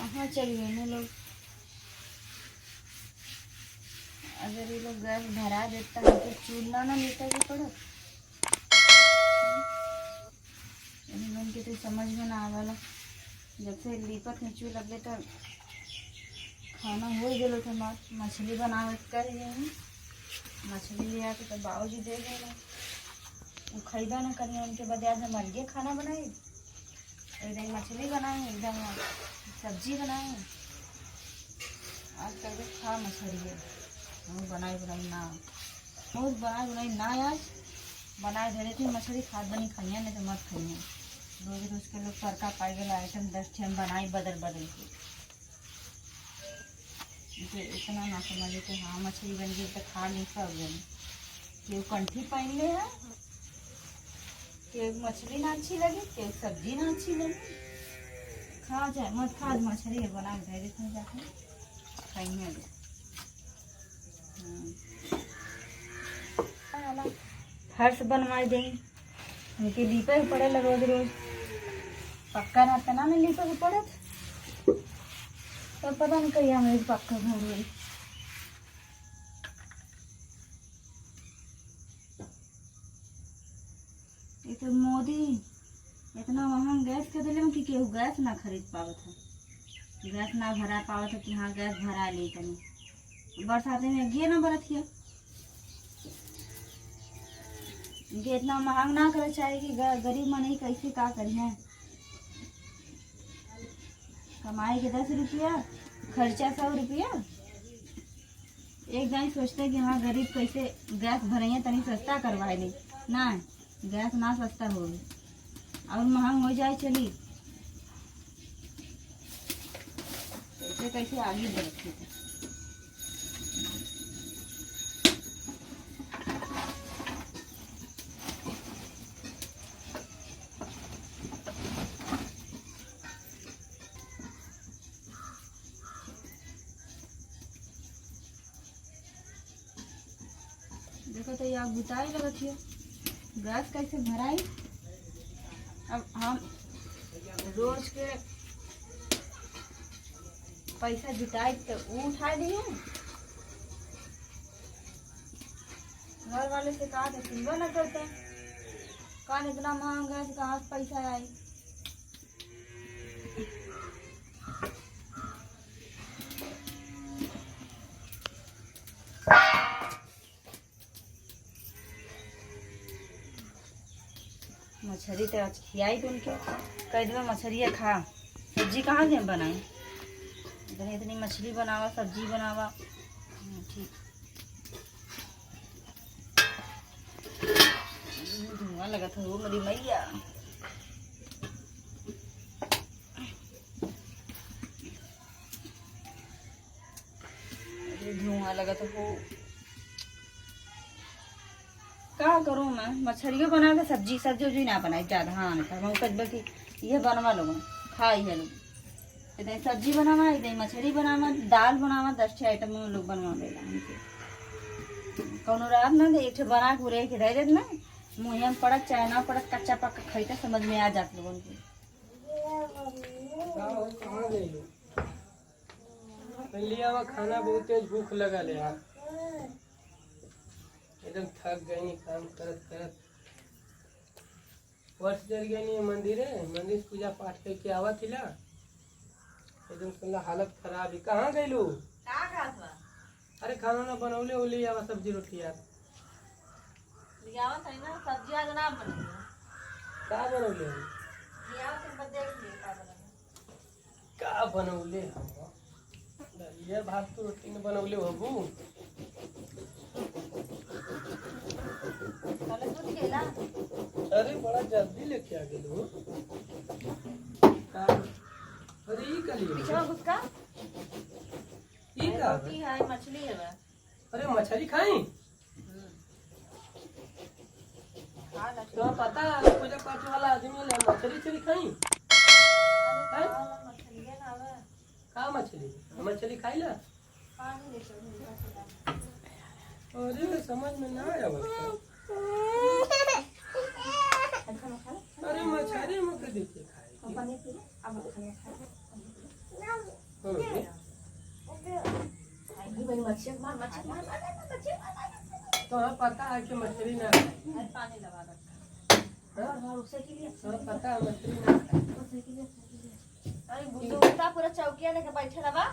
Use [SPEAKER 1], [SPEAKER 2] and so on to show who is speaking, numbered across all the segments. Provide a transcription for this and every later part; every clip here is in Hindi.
[SPEAKER 1] कहाँ चल गए ना लोग। अगर ये लोग गैस भरा देता है तो चूल्हा ना लेता भी पड़ा। के तो समझ में ना आवाला। जब से लीपत में चूल लगे तो खाना हो गया था। मछली बनावे कर मछली ले आके तो बाबूजी दे देना। वो खरीदा ना करिए उनके बजाय हम अलगे खाना बनाए। एकदम मछली बनाए, एकदम सब्जी बनाए। आज कल के खा मछली बनाई ना बनाई ना। आज बनाए धरे थे मछली खाद बनी खाइए नहीं तो मत खाइए। रोज रोज के लोग तड़का पाई गए आइटम 10 ठे बनाई बदल बदल के। इतना ना समझे कि हाँ मछली बन गई तो खा नहीं सब जन। केहू कंठी पहन ले है, केहू मछली ना अच्छी लगी, केहू सब्जी ना अच्छी लगी। खा जाए मत खा मछली बना के धैर्य थे जाके खाइए। हर्ष बनवाई देंगे उनके लीपे के पड़े रोज रोज। पक्का रहता ना लीपे के पड़े तो पता नहीं कहिए मेरे पक्का घर हुई। ये तो मोदी इतना महंगा गैस कर दिले कि केहू गैस ना खरीद पावत है। गैस ना भरा पावत है कि हाँ गैस भरा ले तनी। बरसाते में गे ना बरत है ये इतना महंग ना करे चाहिए कि गरीब मन कैसे का करिए। कमाई के 10 रुपया खर्चा 100 रुपया। एक दिन सोचते कि हाँ गरीब कैसे गैस भरिए तनी सस्ता करवाए ले ना। गैस ना सस्ता हो और महंग हो जाए चली कैसे कैसे आगे बढ़ते। देखो तो यहाँ बुताई लगत है गैस कैसे भराई। अब हम रोज के पैसा जुटाई तो वो उठा दिए। घर वाले से कहा तो सुनवा न करते। कहा इतना महंगा है कहाँ से पैसा आई। मछली तो खियाई तुम के कह दो मछली खा सब्जी कहाँ से बनाए। इतनी इतनी मछली बनावा सब्जी बनावा ठीक। धुआं लगा था वो मेरी मैया। धुआं लगा था वो क्या करूँ मैं। मछलियों बना के सब्जी उब्जी ना बनाई ज़्यादा। हाँ नहीं कह कि ये बनवा लो खाई है लोग। इतनी सब्जी बनावा इतनी मछली बनावा दाल बनावा 10 ठे आइटम लोग बनवा देगा हमसे। कौनो रात ना एक ठे बना के उड़े के रह जाते ना मुँह में पड़त चाहे ना पड़त कच्चा पक्का खाईते समझ में आ जाते लोगों के।
[SPEAKER 2] खाना बहुत तेज भूख लगा ले यार। एकदम थक गई काम करत करत। वर्ष चल गई मंदिर से पूजा पाठ करके आवा थी ला। एकदम सुनला हालत खराब है। कहाँ गई लू? अरे खाना ना बनौले उले आवा सब्जी रोटी यार।
[SPEAKER 1] सब्जी आज ना बने
[SPEAKER 2] का बनौले का बनौले ये भात तो रोटी में बनौले हबू। अरे बड़ा जल्दी लेके आ गए हो। अरे ये
[SPEAKER 1] पिछवा घुसका
[SPEAKER 2] ये का
[SPEAKER 1] रोटी है मछली है।
[SPEAKER 2] अरे मछली खाई तो पता पूजा पाठ वाला आदमी ले मछली खाई। का मछली खाई ला। अरे समझ में ना आया अरे मछली मुझे देखे खाए। रे,
[SPEAKER 1] मच्छी मार मच्छी मार मच्छी
[SPEAKER 2] तोरा पता है कि मछली ना खाए,
[SPEAKER 1] पानी लगा दो
[SPEAKER 2] हाँ?
[SPEAKER 1] और उसे के लिए
[SPEAKER 2] तोरा पता है मछली ना खाए।
[SPEAKER 1] उसे के लिए अरे बुद्धू उठा पूरा चौकिया लेके बैठे रहा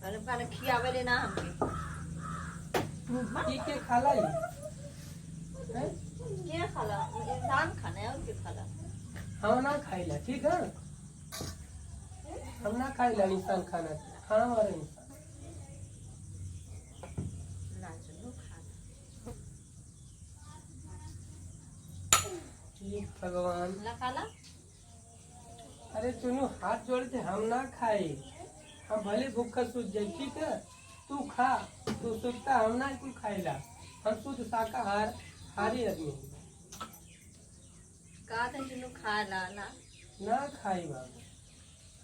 [SPEAKER 1] अरे खाना खियावे लेना हमके
[SPEAKER 2] के खाला ही हैं?
[SPEAKER 1] क्या खाला इंसान खाना है और क्या खाला
[SPEAKER 2] हम ना खाइला, ठीक है, हम ना खाइला इंसान खाना, खाना हमारा इंसान।
[SPEAKER 1] ना चलो खाना
[SPEAKER 2] ठीक भगवान,
[SPEAKER 1] ना खाला
[SPEAKER 2] अरे चुनू हाथ जोड़ते हम ना खाए, हम भले भूखा सूझ जाए, ठीक है, तू खा, तू सूझता, हम ना कुछ खाइला, हम शुद्ध शाकाहार हारी आदमी
[SPEAKER 1] कहा था चलो खाला
[SPEAKER 2] ना खाई बाबू,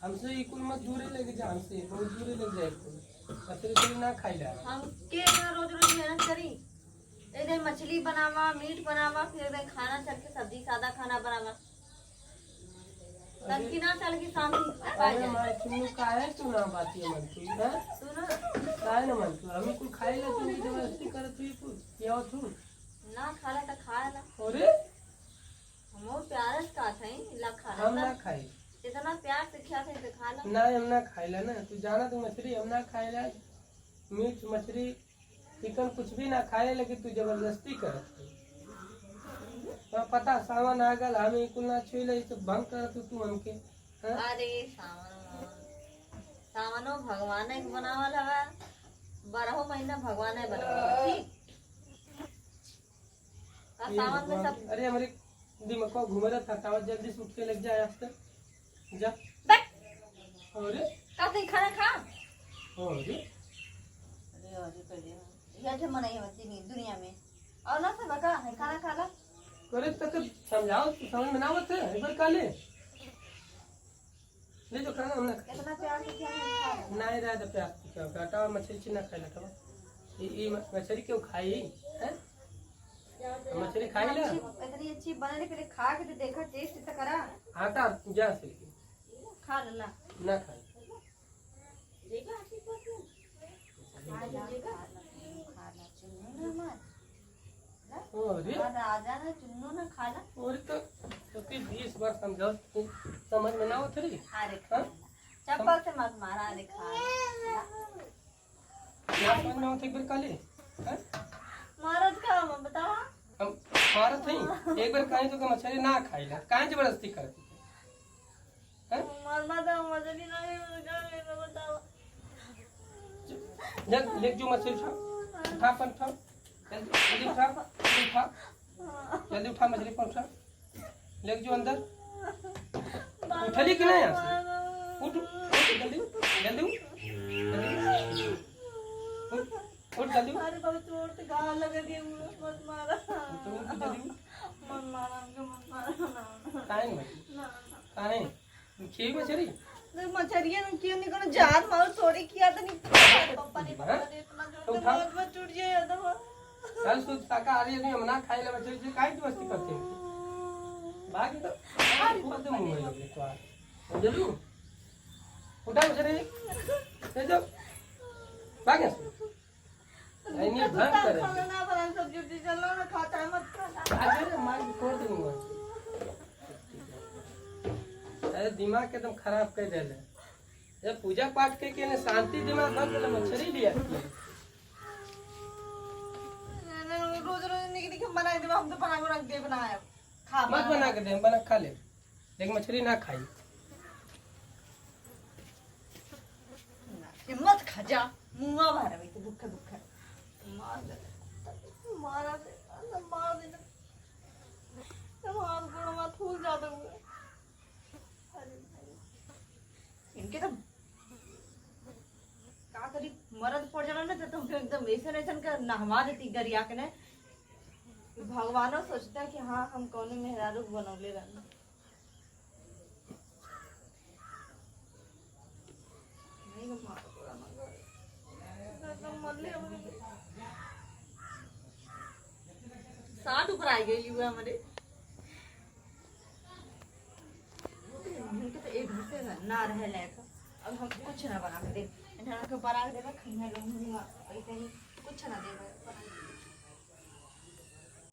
[SPEAKER 2] हमसे ई कुल मत दूरे लगे जा, हमसे बहुत दूरे लग जाए कुल मछली तो ना खाइला।
[SPEAKER 1] हम के रोज रोज मेहनत करी एक दिन मछली बनावा मीट बनावा फिर एक दिन खाना चल के सब्जी सादा खाना बनावा तब की ना चल के शांति
[SPEAKER 2] अरे माय चुन्नू काहे तू ना बाती मन तू ना
[SPEAKER 1] सुनो
[SPEAKER 2] काहे ना मन तू हमें कुल खाइला तू जबरदस्ती करत हुई तू क्या तू
[SPEAKER 1] ना खाला तो खाला
[SPEAKER 2] अरे
[SPEAKER 1] हम प्यार से का थे ला
[SPEAKER 2] हम ना
[SPEAKER 1] खाला
[SPEAKER 2] खाई
[SPEAKER 1] इतना प्यार से खिया थे तो खाला
[SPEAKER 2] ना, हम ना खाइला ना, तू जाना तू मछली हम ना खाइला, मीट मछली चिकन कुछ भी ना खाए, लेकिन तू जबरदस्ती करत तो पता सावन आ गल हमें कुल ना छुई तो भंग करत तू हमके, हाँ?
[SPEAKER 1] अरे सावनो भगवान एक बनावल हवा 12 महीना भगवान है बनावल ठीक सावन में सब
[SPEAKER 2] अरे हमारे दिमाग को घूम रहा था, तावत जल्दी से उठ के लग जाए, आज तक जा। अरे
[SPEAKER 1] का तू खाना खा
[SPEAKER 2] अरे
[SPEAKER 1] अरे पहले ये जो मनाई होती नहीं दुनिया में और ना सब का है खाना खाला
[SPEAKER 2] करे तक समझाओ, तू समझ में ना आवत है, एक बार काले ले जो खाना हमने
[SPEAKER 1] इतना प्यार से क्या नहीं खाला
[SPEAKER 2] नहीं रहा तो प्यास क्या काटा और मछली चिन्ना खाइला था, ये मछली क्यों खाई है, मछली खाई ला,
[SPEAKER 1] इतनी अच्छी बने फिर खा के तो देखा टेस्ट तो करा
[SPEAKER 2] आता जा से
[SPEAKER 1] खा ला
[SPEAKER 2] ना खाई
[SPEAKER 1] देखा अच्छी बात है खा ला चुन्नू ना मत
[SPEAKER 2] अरे
[SPEAKER 1] राजा ना चुन्नू ना खा ला
[SPEAKER 2] और तो 20 बार समझाओ, तू समझ में ना आवत रे,
[SPEAKER 1] अरे खा ला चप्पल से मत मारा अरे खा ला
[SPEAKER 2] क्या समझ में आवत एक बार काले, हैं?
[SPEAKER 1] मारत का मैं बतावा
[SPEAKER 2] हम मारत हई एक बार कहीं तो मछली ना खाइला, काहे जबरदस्ती करती है,
[SPEAKER 1] मरना तो मछली नहीं मुझे बतावा
[SPEAKER 2] जब ले जो मछली उठा पर उठा जल्दी उठा मछली पर उठा, ले जो अंदर उठली कि नहीं, यहाँ से उठ जल्दी जल्दी उठ जल्दी
[SPEAKER 1] अरे बाबू चोट से गाल लगा दिया मत मारा
[SPEAKER 2] जल्दी
[SPEAKER 1] मत मारा मत मारा
[SPEAKER 2] काहे नहीं काहे खी मछली
[SPEAKER 1] मछरिया ने क्यों नहीं करो जान मार थोड़ी किया तो नहीं पापा ने इतना जोर से मत टूट जाए तो
[SPEAKER 2] कल सुध शाकाहारी आदमी हम ना खाइला मछली से काहे जबरदस्ती करते हैं, बाकी तो पूरा तो मुंह में लगे तो आ जल्दी उठा मछली ले जाओ भाग नहीं नहीं भंग करे
[SPEAKER 1] खाना ना बना सब्जी उब्जी चलो ना खाता है मत खा
[SPEAKER 2] अरे मार छोड़ दूंगा, अरे दिमाग एकदम खराब कर देले, जब पूजा पाठ के ने शांति दिमाग भर के मछली लिया
[SPEAKER 1] रोज रोज निकल के बना दे हम तो बना के रख दे बनाया खा
[SPEAKER 2] मत बना के दे, बना खा ले, लेकिन मछली ना खाई,
[SPEAKER 1] मत खा जा मुंह भर है तो भूखा भूखा मार दे मारा दे मार दे तो हाथ गोड़ में फूल जाता हुआ अरे भाई इनके तो का करी मरद पड़ जाना ना तो एकदम ऐसा ऐसा का नहवा देती गरिया के ने भगवानो सोचता है कि हाँ हम कौन मेहरारू बनौले रहना नहीं मार साठ ऊपर आ गई हुआ हमारे तो एक घंटे ना रहे लायक अब हम कुछ ना बना के दे इन्हें के बना के देबे खइया लोग नहीं ऐसे ही कुछ ना देबे